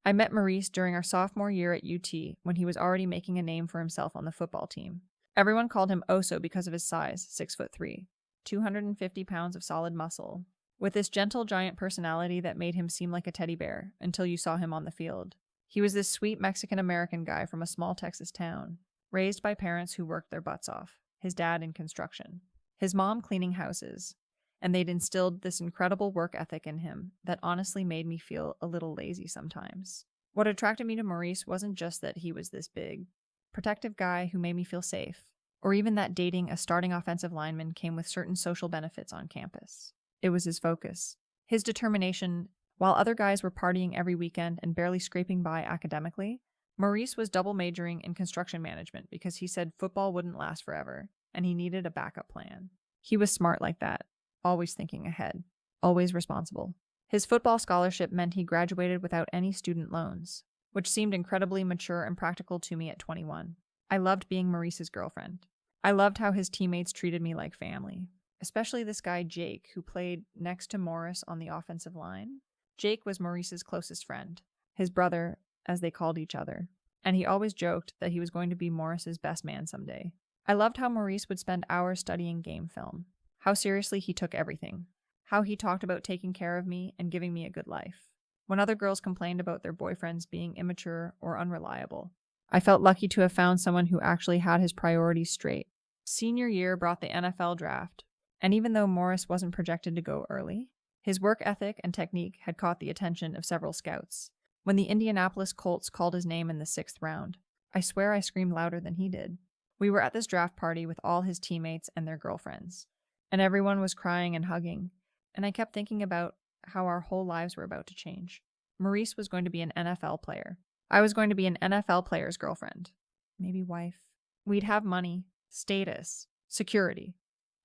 I met Maurice during our sophomore year at UT when he was already making a name for himself on the football team. Everyone called him Oso because of his size, 6'3", 250 pounds of solid muscle, with this gentle giant personality that made him seem like a teddy bear until you saw him on the field. He was this sweet Mexican-American guy from a small Texas town, raised by parents who worked their butts off, his dad in construction, his mom cleaning houses, and they'd instilled this incredible work ethic in him that honestly made me feel a little lazy sometimes. What attracted me to Maurice wasn't just that he was this big, protective guy who made me feel safe, or even that dating a starting offensive lineman came with certain social benefits on campus. It was his focus, his determination. While other guys were partying every weekend and barely scraping by academically, Maurice was double majoring in construction management because he said football wouldn't last forever, and he needed a backup plan. He was smart like that, always thinking ahead, always responsible. His football scholarship meant he graduated without any student loans, which seemed incredibly mature and practical to me at 21. I loved being Maurice's girlfriend. I loved how his teammates treated me like family, especially this guy Jake, who played next to Morris on the offensive line. Jake was Maurice's closest friend, his brother, as they called each other, and he always joked that he was going to be Morris's best man someday. I loved how Maurice would spend hours studying game film, how seriously he took everything, how he talked about taking care of me and giving me a good life. When other girls complained about their boyfriends being immature or unreliable, I felt lucky to have found someone who actually had his priorities straight. Senior year brought the NFL draft, and even though Morris wasn't projected to go early, his work ethic and technique had caught the attention of several scouts. When the Indianapolis Colts called his name in the 6th round, I swear I screamed louder than he did. We were at this draft party with all his teammates and their girlfriends, and everyone was crying and hugging, and I kept thinking about how our whole lives were about to change. Maurice was going to be an NFL player. I was going to be an NFL player's girlfriend. Maybe wife. We'd have money, status, security,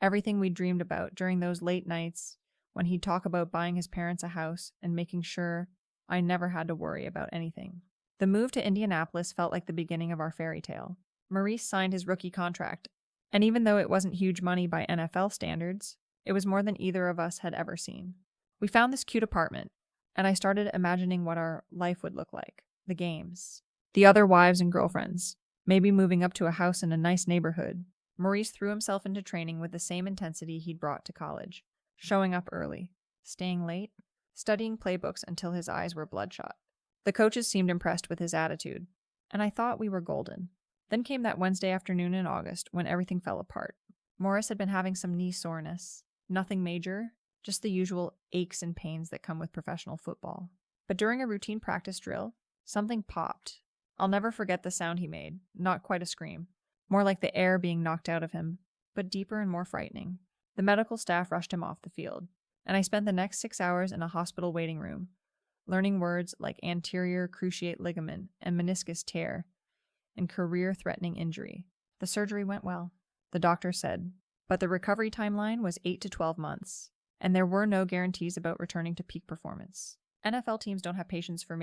everything we dreamed about during those late nights when he'd talk about buying his parents a house and making sure I never had to worry about anything. The move to Indianapolis felt like the beginning of our fairy tale. Maurice signed his rookie contract, and even though it wasn't huge money by NFL standards, it was more than either of us had ever seen. We found this cute apartment, and I started imagining what our life would look like. The games, the other wives and girlfriends, maybe moving up to a house in a nice neighborhood. Maurice threw himself into training with the same intensity he'd brought to college, showing up early, staying late, studying playbooks until his eyes were bloodshot. The coaches seemed impressed with his attitude, and I thought we were golden. Then came that Wednesday afternoon in August when everything fell apart. Morris had been having some knee soreness. Nothing major, just the usual aches and pains that come with professional football. But during a routine practice drill, something popped. I'll never forget the sound he made, not quite a scream, more like the air being knocked out of him, but deeper and more frightening. The medical staff rushed him off the field, and I spent the next 6 hours in a hospital waiting room, learning words like anterior cruciate ligament and meniscus tear and career-threatening injury. The surgery went well, the doctor said, but the recovery timeline was 8 to 12 months, and there were no guarantees about returning to peak performance. NFL teams don't have patience for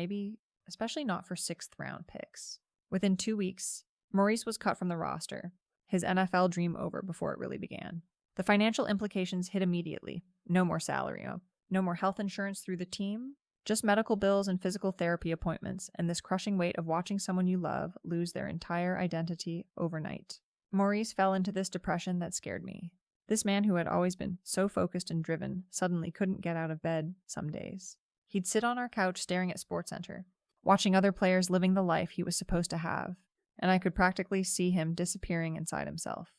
especially not for 6th-round picks. Within 2 weeks, Maurice was cut from the roster, his NFL dream over before it really began. The financial implications hit immediately. No more salary, no more health insurance through the team, just medical bills and physical therapy appointments, and this crushing weight of watching someone you love lose their entire identity overnight. Maurice fell into this depression that scared me. This man who had always been so focused and driven suddenly couldn't get out of bed some days. He'd sit on our couch staring at SportsCenter, watching other players living the life he was supposed to have, and I could practically see him disappearing inside himself.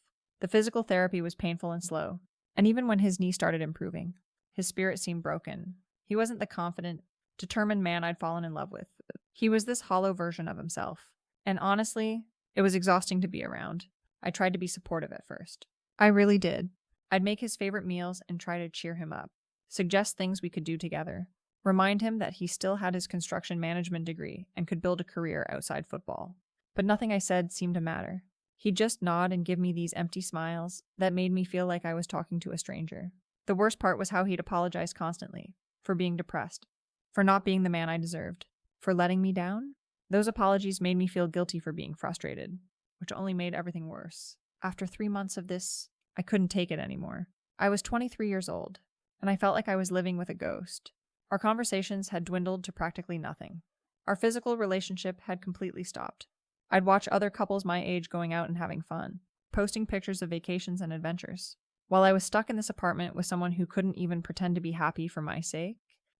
The physical therapy was painful and slow, and even when his knee started improving, his spirit seemed broken. He wasn't the confident, determined man I'd fallen in love with. He was this hollow version of himself, and honestly, it was exhausting to be around. I tried to be supportive at first. I really did. I'd make his favorite meals and try to cheer him up, suggest things we could do together, remind him that he still had his construction management degree and could build a career outside football. But nothing I said seemed to matter. He'd just nod and give me these empty smiles that made me feel like I was talking to a stranger. The worst part was how he'd apologize constantly, for being depressed, for not being the man I deserved, for letting me down. Those apologies made me feel guilty for being frustrated, which only made everything worse. After 3 months of this, I couldn't take it anymore. I was 23 years old, and I felt like I was living with a ghost. Our conversations had dwindled to practically nothing. Our physical relationship had completely stopped. I'd watch other couples my age going out and having fun, posting pictures of vacations and adventures. While I was stuck in this apartment with someone who couldn't even pretend to be happy for my sake,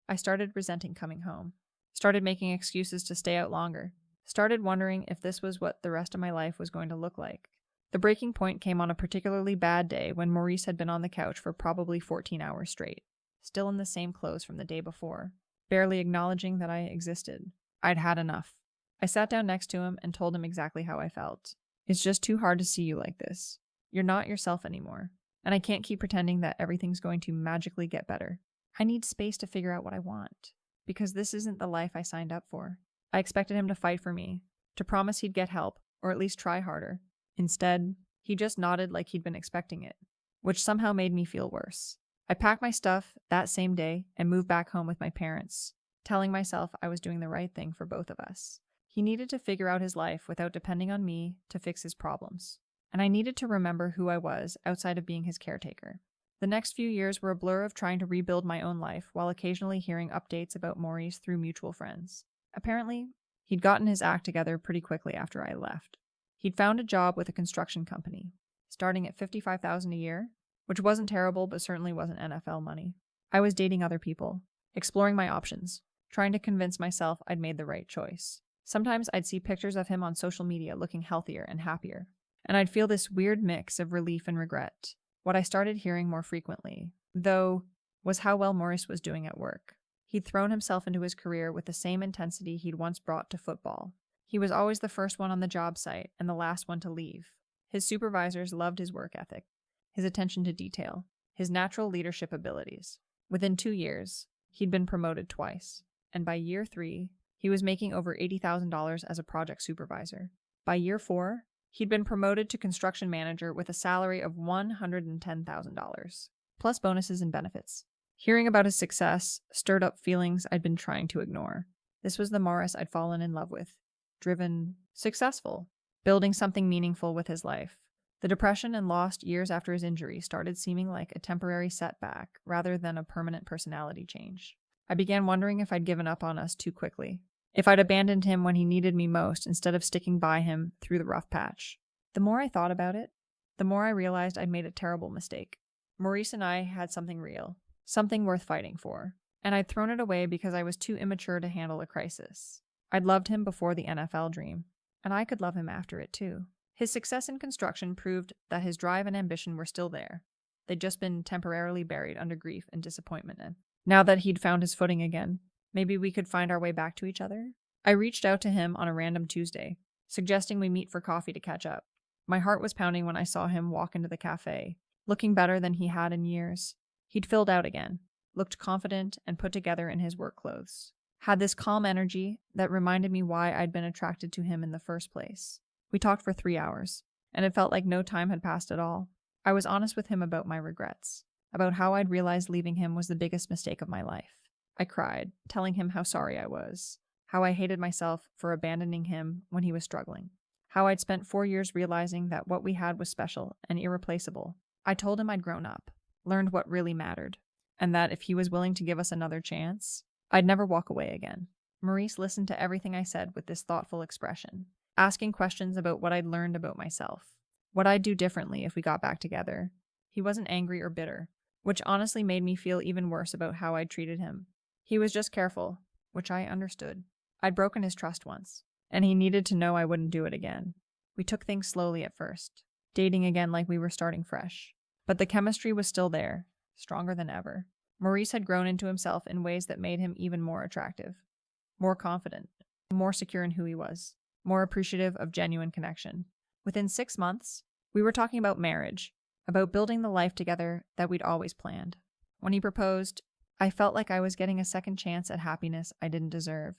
I started resenting coming home. Started making excuses to stay out longer. Started wondering if this was what the rest of my life was going to look like. The breaking point came on a particularly bad day when Maurice had been on the couch for probably 14 hours straight, still in the same clothes from the day before, barely acknowledging that I existed. I'd had enough. I sat down next to him and told him exactly how I felt. It's just too hard to see you like this. You're not yourself anymore, and I can't keep pretending that everything's going to magically get better. I need space to figure out what I want, because this isn't the life I signed up for. I expected him to fight for me, to promise he'd get help, or at least try harder. Instead, he just nodded like he'd been expecting it, which somehow made me feel worse. I packed my stuff that same day and moved back home with my parents, telling myself I was doing the right thing for both of us. He needed to figure out his life without depending on me to fix his problems, and I needed to remember who I was outside of being his caretaker. The next few years were a blur of trying to rebuild my own life while occasionally hearing updates about Maurice through mutual friends. Apparently, he'd gotten his act together pretty quickly after I left. He'd found a job with a construction company, starting at $55,000 a year, which wasn't terrible but certainly wasn't NFL money. I was dating other people, exploring my options, trying to convince myself I'd made the right choice. Sometimes I'd see pictures of him on social media looking healthier and happier, and I'd feel this weird mix of relief and regret. What I started hearing more frequently, though, was how well Maurice was doing at work. He'd thrown himself into his career with the same intensity he'd once brought to football. He was always the first one on the job site and the last one to leave. His supervisors loved his work ethic, his attention to detail, his natural leadership abilities. Within 2 years, he'd been promoted twice, and by year 3, he was making over $80,000 as a project supervisor. By year 4, he'd been promoted to construction manager with a salary of $110,000, plus bonuses and benefits. Hearing about his success stirred up feelings I'd been trying to ignore. This was the Maurice I'd fallen in love with. Driven, successful, building something meaningful with his life. The depression and lost years after his injury started seeming like a temporary setback rather than a permanent personality change. I began wondering if I'd given up on us too quickly, if I'd abandoned him when he needed me most instead of sticking by him through the rough patch. The more I thought about it, the more I realized I'd made a terrible mistake. Maurice and I had something real, something worth fighting for, and I'd thrown it away because I was too immature to handle a crisis. I'd loved him before the NFL dream, and I could love him after it too. His success in construction proved that his drive and ambition were still there. They'd just been temporarily buried under grief and disappointment. And now that he'd found his footing again, maybe we could find our way back to each other? I reached out to him on a random Tuesday, suggesting we meet for coffee to catch up. My heart was pounding when I saw him walk into the cafe, looking better than he had in years. He'd filled out again, looked confident and put together in his work clothes. Had this calm energy that reminded me why I'd been attracted to him in the first place. We talked for 3 hours, and it felt like no time had passed at all. I was honest with him about my regrets, about how I'd realized leaving him was the biggest mistake of my life. I cried, telling him how sorry I was, how I hated myself for abandoning him when he was struggling, how I'd spent 4 years realizing that what we had was special and irreplaceable. I told him I'd grown up, learned what really mattered, and that if he was willing to give us another chance, I'd never walk away again. Maurice listened to everything I said with this thoughtful expression, asking questions about what I'd learned about myself, what I'd do differently if we got back together. He wasn't angry or bitter, which honestly made me feel even worse about how I'd treated him. He was just careful, which I understood. I'd broken his trust once, and he needed to know I wouldn't do it again. We took things slowly at first, dating again like we were starting fresh. But the chemistry was still there, stronger than ever. Maurice had grown into himself in ways that made him even more attractive, more confident, more secure in who he was, more appreciative of genuine connection. Within 6 months, we were talking about marriage, about building the life together that we'd always planned. When he proposed, I felt like I was getting a second chance at happiness I didn't deserve,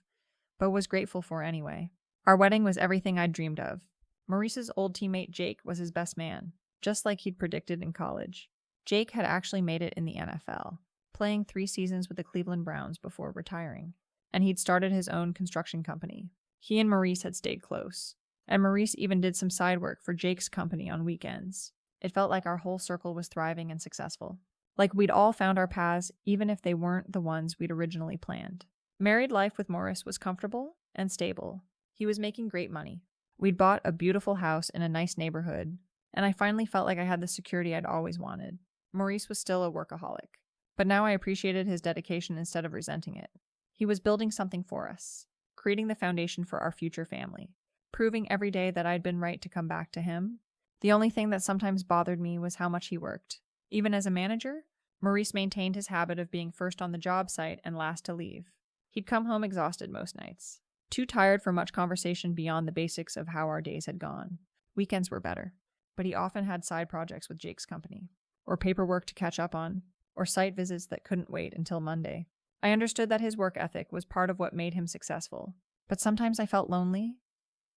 but was grateful for anyway. Our wedding was everything I'd dreamed of. Maurice's old teammate Jake was his best man, just like he'd predicted in college. Jake had actually made it in the NFL, playing 3 seasons with the Cleveland Browns before retiring, and he'd started his own construction company. He and Maurice had stayed close, and Maurice even did some side work for Jake's company on weekends. It felt like our whole circle was thriving and successful, like we'd all found our paths even if they weren't the ones we'd originally planned. Married life with Maurice was comfortable, and stable. He was making great money. We'd bought a beautiful house in a nice neighborhood, and I finally felt like I had the security I'd always wanted. Maurice was still a workaholic, but now I appreciated his dedication instead of resenting it. He was building something for us, creating the foundation for our future family, proving every day that I'd been right to come back to him. The only thing that sometimes bothered me was how much he worked. Even as a manager, Maurice maintained his habit of being first on the job site and last to leave. He'd come home exhausted most nights, too tired for much conversation beyond the basics of how our days had gone. Weekends were better, but he often had side projects with Jake's company, or paperwork to catch up on, or site visits that couldn't wait until Monday. I understood that his work ethic was part of what made him successful, but sometimes I felt lonely,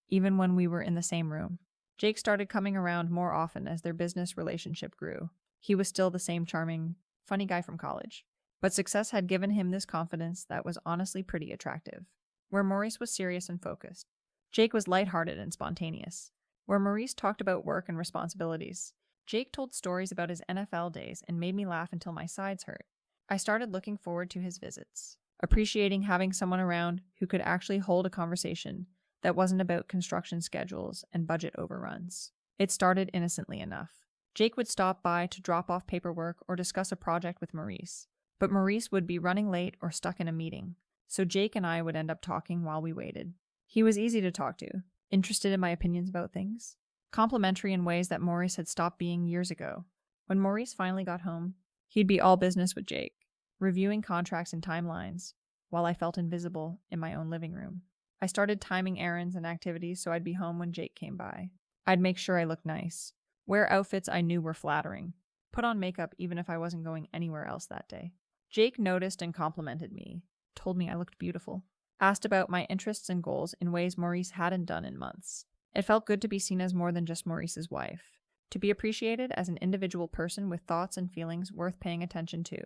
even when we were in the same room. Jake started coming around more often as their business relationship grew. He was still the same charming, funny guy from college, but success had given him this confidence that was honestly pretty attractive. Where Maurice was serious and focused, Jake was lighthearted and spontaneous. Where Maurice talked about work and responsibilities, Jake told stories about his NFL days and made me laugh until my sides hurt. I started looking forward to his visits, appreciating having someone around who could actually hold a conversation that wasn't about construction schedules and budget overruns. It started innocently enough. Jake would stop by to drop off paperwork or discuss a project with Maurice, but Maurice would be running late or stuck in a meeting, so Jake and I would end up talking while we waited. He was easy to talk to, interested in my opinions about things, complimentary in ways that Maurice had stopped being years ago. When Maurice finally got home, he'd be all business with Jake, reviewing contracts and timelines, while I felt invisible in my own living room. I started timing errands and activities so I'd be home when Jake came by. I'd make sure I looked nice, wear outfits I knew were flattering, put on makeup even if I wasn't going anywhere else that day. Jake noticed and complimented me, told me I looked beautiful, asked about my interests and goals in ways Maurice hadn't done in months. It felt good to be seen as more than just Maurice's wife, to be appreciated as an individual person with thoughts and feelings worth paying attention to.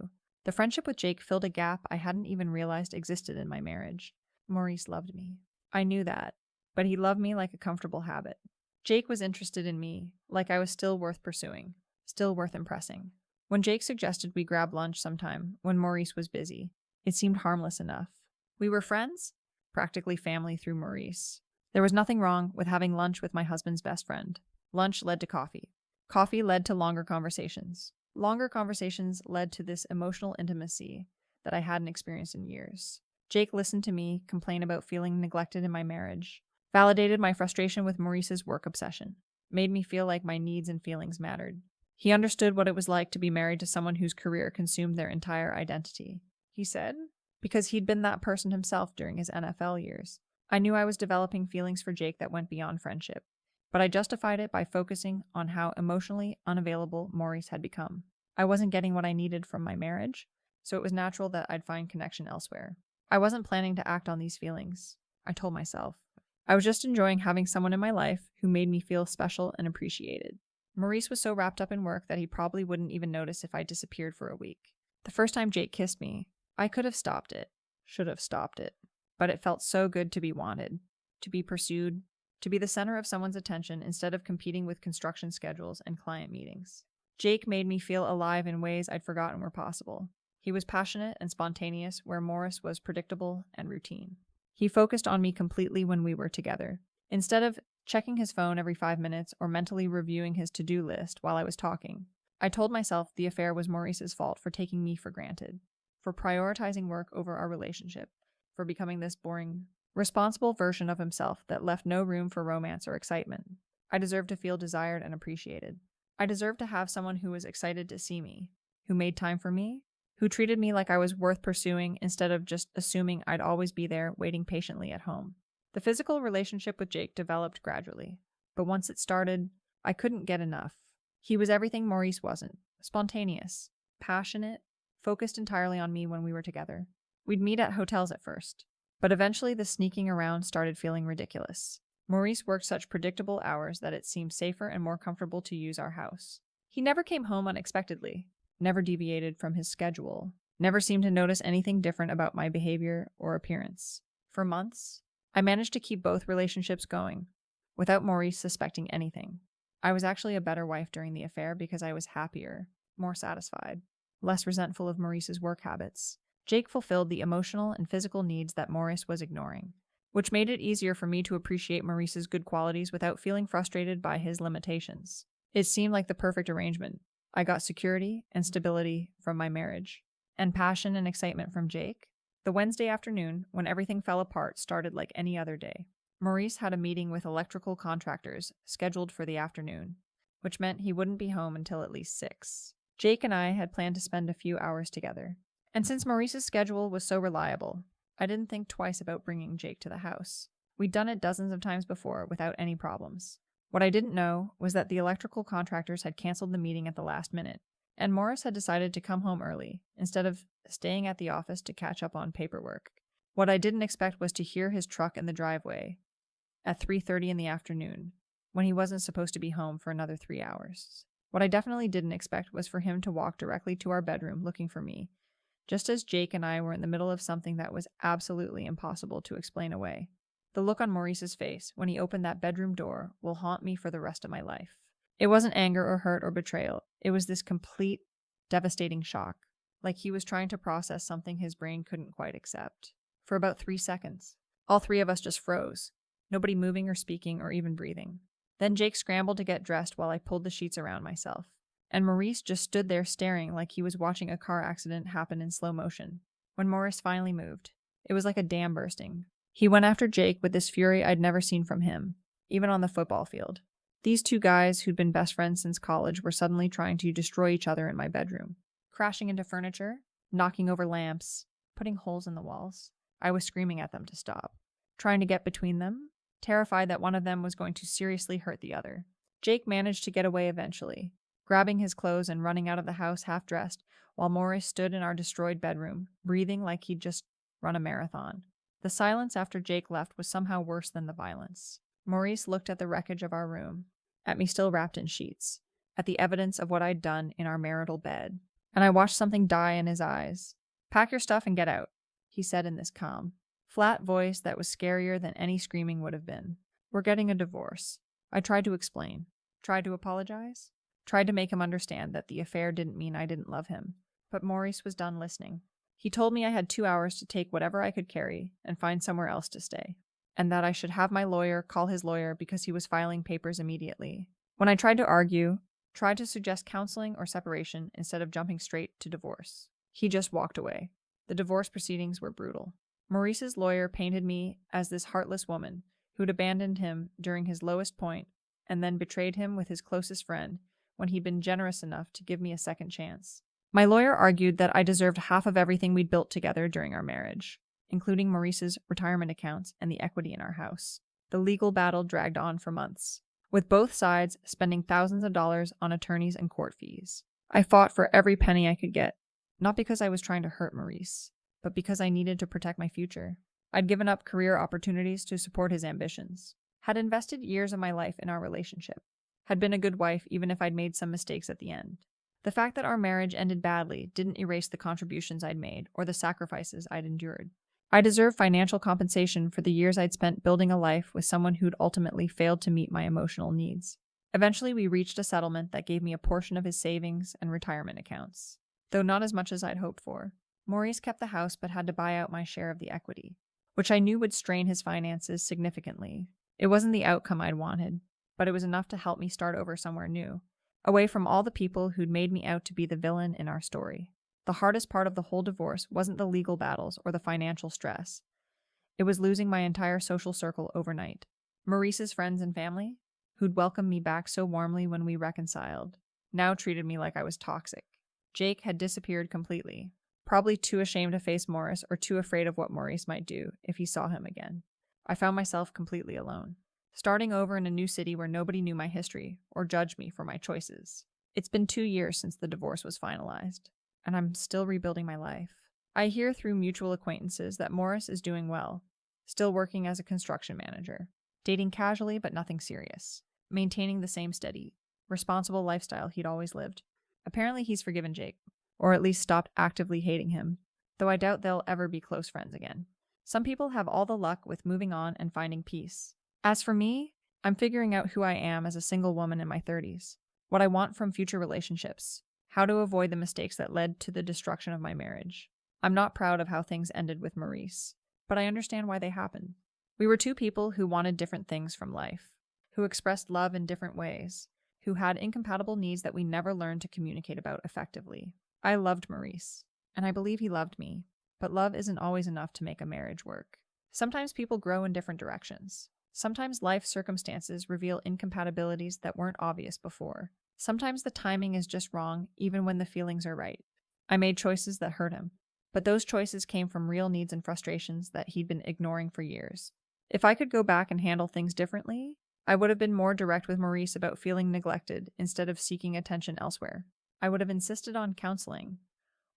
The friendship with Jake filled a gap I hadn't even realized existed in my marriage. Maurice loved me. I knew that, but he loved me like a comfortable habit. Jake was interested in me, like I was still worth pursuing, still worth impressing. When Jake suggested we grab lunch sometime when Maurice was busy, it seemed harmless enough. We were friends, practically family through Maurice. There was nothing wrong with having lunch with my husband's best friend. Lunch led to coffee. Coffee led to longer conversations. Longer conversations led to this emotional intimacy that I hadn't experienced in years. Jake listened to me complain about feeling neglected in my marriage, validated my frustration with Maurice's work obsession, made me feel like my needs and feelings mattered. He understood what it was like to be married to someone whose career consumed their entire identity. He said, because he'd been that person himself during his NFL years. I knew I was developing feelings for Jake that went beyond friendship, but I justified it by focusing on how emotionally unavailable Maurice had become. I wasn't getting what I needed from my marriage, so it was natural that I'd find connection elsewhere. I wasn't planning to act on these feelings, I told myself. I was just enjoying having someone in my life who made me feel special and appreciated. Maurice was so wrapped up in work that he probably wouldn't even notice if I disappeared for a week. The first time Jake kissed me, I could have stopped it, should have stopped it, but it felt so good to be wanted, to be pursued, to be the center of someone's attention instead of competing with construction schedules and client meetings. Jake made me feel alive in ways I'd forgotten were possible. He was passionate and spontaneous where Maurice was predictable and routine. He focused on me completely when we were together. Instead of checking his phone every 5 minutes or mentally reviewing his to-do list while I was talking, I told myself the affair was Maurice's fault for taking me for granted, for prioritizing work over our relationship, for becoming this boring, responsible version of himself that left no room for romance or excitement. I deserved to feel desired and appreciated. I deserved to have someone who was excited to see me, who made time for me, who treated me like I was worth pursuing instead of just assuming I'd always be there waiting patiently at home. The physical relationship with Jake developed gradually, but once it started, I couldn't get enough. He was everything Maurice wasn't: spontaneous, passionate, focused entirely on me when we were together. We'd meet at hotels at first, but eventually the sneaking around started feeling ridiculous. Maurice worked such predictable hours that it seemed safer and more comfortable to use our house. He never came home unexpectedly, never deviated from his schedule, never seemed to notice anything different about my behavior or appearance. For months, I managed to keep both relationships going, without Maurice suspecting anything. I was actually a better wife during the affair because I was happier, more satisfied, less resentful of Maurice's work habits. Jake fulfilled the emotional and physical needs that Maurice was ignoring. which made it easier for me to appreciate Maurice's good qualities without feeling frustrated by his limitations. It seemed like the perfect arrangement. I got security and stability from my marriage, and passion and excitement from Jake. The Wednesday afternoon, when everything fell apart, started like any other day. Maurice had a meeting with electrical contractors scheduled for the afternoon, which meant he wouldn't be home until at least 6. Jake and I had planned to spend a few hours together. And since Maurice's schedule was so reliable, I didn't think twice about bringing Jake to the house. We'd done it dozens of times before without any problems. What I didn't know was that the electrical contractors had canceled the meeting at the last minute, and Morris had decided to come home early instead of staying at the office to catch up on paperwork. What I didn't expect was to hear his truck in the driveway at 3:30 in the afternoon, when he wasn't supposed to be home for another 3 hours. What I definitely didn't expect was for him to walk directly to our bedroom looking for me, just as Jake and I were in the middle of something that was absolutely impossible to explain away. The look on Maurice's face when he opened that bedroom door will haunt me for the rest of my life. It wasn't anger or hurt or betrayal. It was this complete, devastating shock, like he was trying to process something his brain couldn't quite accept. For about 3 seconds, all three of us just froze, nobody moving or speaking or even breathing. Then Jake scrambled to get dressed while I pulled the sheets around myself, and Maurice just stood there staring like he was watching a car accident happen in slow motion. When Maurice finally moved, it was like a dam bursting. He went after Jake with this fury I'd never seen from him, even on the football field. These two guys who'd been best friends since college were suddenly trying to destroy each other in my bedroom, crashing into furniture, knocking over lamps, putting holes in the walls. I was screaming at them to stop, trying to get between them, terrified that one of them was going to seriously hurt the other. Jake managed to get away eventually, grabbing his clothes and running out of the house half-dressed, while Maurice stood in our destroyed bedroom, breathing like he'd just run a marathon. The silence after Jake left was somehow worse than the violence. Maurice looked at the wreckage of our room, at me still wrapped in sheets, at the evidence of what I'd done in our marital bed, and I watched something die in his eyes. "Pack your stuff and get out," he said in this calm, flat voice that was scarier than any screaming would have been. "We're getting a divorce." I tried to explain, tried to apologize, tried to make him understand that the affair didn't mean I didn't love him, but Maurice was done listening. He told me I had 2 hours to take whatever I could carry and find somewhere else to stay, and that I should have my lawyer call his lawyer because he was filing papers immediately. When I tried to argue, tried to suggest counseling or separation instead of jumping straight to divorce, he just walked away. The divorce proceedings were brutal. Maurice's lawyer painted me as this heartless woman who'd abandoned him during his lowest point and then betrayed him with his closest friend when he'd been generous enough to give me a second chance. My lawyer argued that I deserved half of everything we'd built together during our marriage, including Maurice's retirement accounts and the equity in our house. The legal battle dragged on for months, with both sides spending thousands of dollars on attorneys and court fees. I fought for every penny I could get, not because I was trying to hurt Maurice, but because I needed to protect my future. I'd given up career opportunities to support his ambitions, had invested years of my life in our relationship, had been a good wife even if I'd made some mistakes at the end. The fact that our marriage ended badly didn't erase the contributions I'd made or the sacrifices I'd endured. I deserved financial compensation for the years I'd spent building a life with someone who'd ultimately failed to meet my emotional needs. Eventually, we reached a settlement that gave me a portion of his savings and retirement accounts, though not as much as I'd hoped for. Maurice kept the house but had to buy out my share of the equity, which I knew would strain his finances significantly. It wasn't the outcome I'd wanted, but it was enough to help me start over somewhere new, away from all the people who'd made me out to be the villain in our story. The hardest part of the whole divorce wasn't the legal battles or the financial stress. It was losing my entire social circle overnight. Maurice's friends and family, who'd welcomed me back so warmly when we reconciled, now treated me like I was toxic. Jake had disappeared completely, probably too ashamed to face Maurice or too afraid of what Maurice might do if he saw him again. I found myself completely alone, starting over in a new city where nobody knew my history or judged me for my choices. It's been 2 years since the divorce was finalized, and I'm still rebuilding my life. I hear through mutual acquaintances that Maurice is doing well, still working as a construction manager, dating casually but nothing serious, maintaining the same steady, responsible lifestyle he'd always lived. Apparently he's forgiven Jake, or at least stopped actively hating him, though I doubt they'll ever be close friends again. Some people have all the luck with moving on and finding peace. As for me, I'm figuring out who I am as a single woman in my 30s, what I want from future relationships, how to avoid the mistakes that led to the destruction of my marriage. I'm not proud of how things ended with Maurice, but I understand why they happened. We were two people who wanted different things from life, who expressed love in different ways, who had incompatible needs that we never learned to communicate about effectively. I loved Maurice, and I believe he loved me, but love isn't always enough to make a marriage work. Sometimes people grow in different directions. Sometimes life circumstances reveal incompatibilities that weren't obvious before. Sometimes the timing is just wrong, even when the feelings are right. I made choices that hurt him, but those choices came from real needs and frustrations that he'd been ignoring for years. If I could go back and handle things differently, I would have been more direct with Maurice about feeling neglected instead of seeking attention elsewhere. I would have insisted on counseling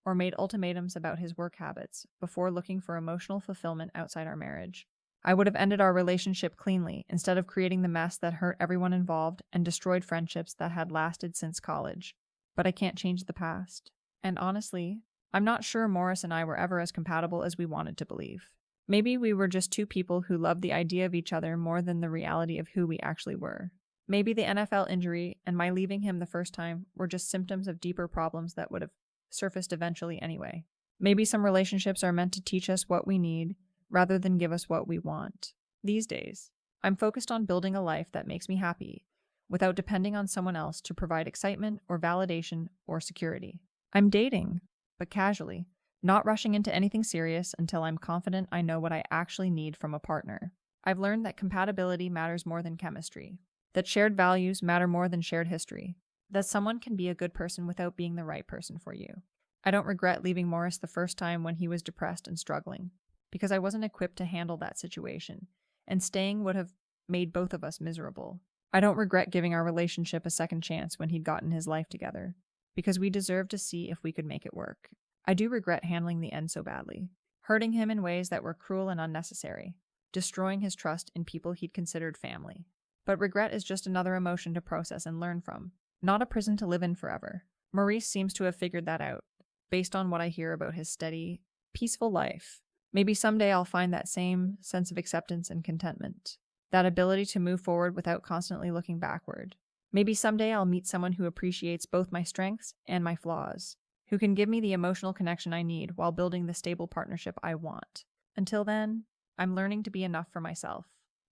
or made ultimatums about his work habits before looking for emotional fulfillment outside our marriage. I would have ended our relationship cleanly instead of creating the mess that hurt everyone involved and destroyed friendships that had lasted since college. But I can't change the past. And honestly, I'm not sure Morris and I were ever as compatible as we wanted to believe. Maybe we were just two people who loved the idea of each other more than the reality of who we actually were. Maybe the NFL injury and my leaving him the first time were just symptoms of deeper problems that would have surfaced eventually anyway. Maybe some relationships are meant to teach us what we need rather than give us what we want. These days, I'm focused on building a life that makes me happy without depending on someone else to provide excitement or validation or security. I'm dating, but casually, not rushing into anything serious until I'm confident I know what I actually need from a partner. I've learned that compatibility matters more than chemistry, that shared values matter more than shared history, that someone can be a good person without being the right person for you. I don't regret leaving Morris the first time when he was depressed and struggling, because I wasn't equipped to handle that situation, and staying would have made both of us miserable. I don't regret giving our relationship a second chance when he'd gotten his life together, because we deserved to see if we could make it work. I do regret handling the end so badly, hurting him in ways that were cruel and unnecessary, destroying his trust in people he'd considered family. But regret is just another emotion to process and learn from, not a prison to live in forever. Maurice seems to have figured that out, based on what I hear about his steady, peaceful life. Maybe someday I'll find that same sense of acceptance and contentment, that ability to move forward without constantly looking backward. Maybe someday I'll meet someone who appreciates both my strengths and my flaws, who can give me the emotional connection I need while building the stable partnership I want. Until then, I'm learning to be enough for myself,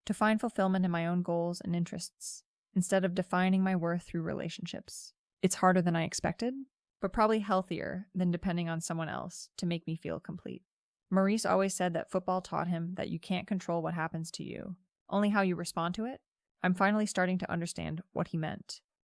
to find fulfillment in my own goals and interests, instead of defining my worth through relationships. It's harder than I expected, but probably healthier than depending on someone else to make me feel complete. Maurice always said that football taught him that you can't control what happens to you, only how you respond to it. I'm finally starting to understand what he meant.